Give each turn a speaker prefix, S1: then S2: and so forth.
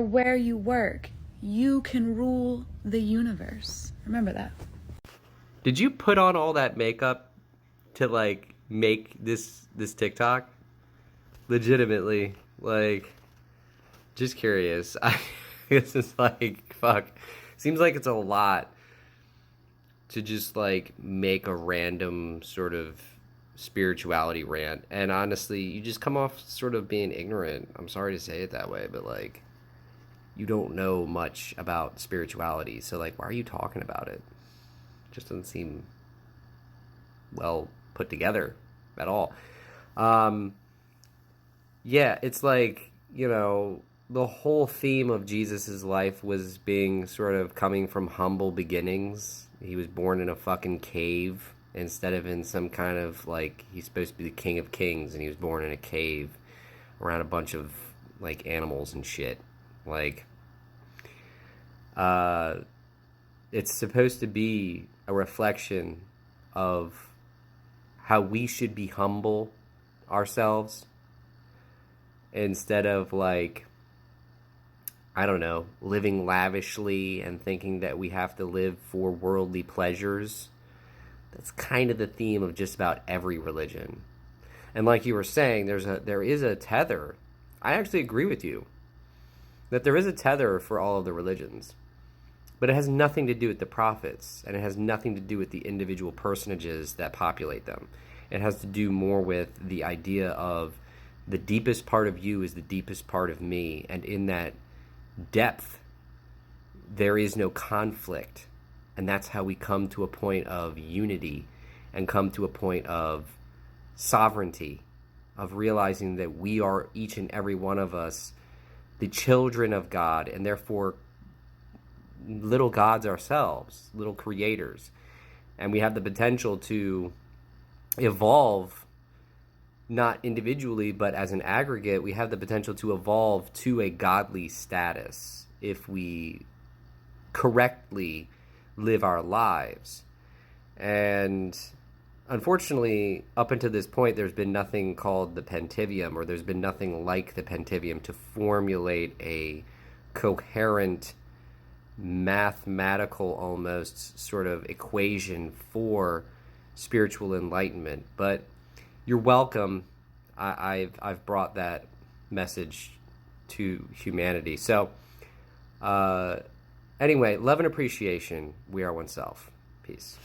S1: where you work, you can rule the universe. Remember that.
S2: Did you put on all that makeup to like make this TikTok? Legitimately, like, just curious. This is like, fuck. Seems like it's a lot to just like make a random sort of spirituality rant. And honestly, you just come off sort of being ignorant. I'm sorry to say it that way, but like, you don't know much about spirituality. So like, why are you talking about it? Just doesn't seem well put together at all. Um, yeah, it's like, the whole theme of Jesus's life was being sort of coming from humble beginnings. He was born in a fucking cave instead of in some kind of like, he's supposed to be the king of kings, and he was born in a cave around a bunch of like animals and shit. Like, uh, it's supposed to be a reflection of how we should be humble ourselves instead of like, I don't know, living lavishly and thinking that we have to live for worldly pleasures. That's kind of the theme of just about every religion. And like you were saying, there is a tether. I actually agree with you that there is a tether for all of the religions. But it has nothing to do with the prophets, and it has nothing to do with the individual personages that populate them. It has to do more with the idea of the deepest part of you is the deepest part of me, and in that depth, there is no conflict. And that's how we come to a point of unity and come to a point of sovereignty, of realizing that we are, each and every one of us, the children of God, and therefore little gods ourselves, little creators. And we have the potential to evolve, not individually, but as an aggregate. We have the potential to evolve to a godly status if we correctly live our lives. And unfortunately, up until this point, there's been nothing called the Pentivium, or there's been nothing like the Pentivium to formulate a coherent, mathematical almost sort of equation for spiritual enlightenment. But you're welcome. I've brought that message to humanity. So anyway, love and appreciation. We are oneself. Peace.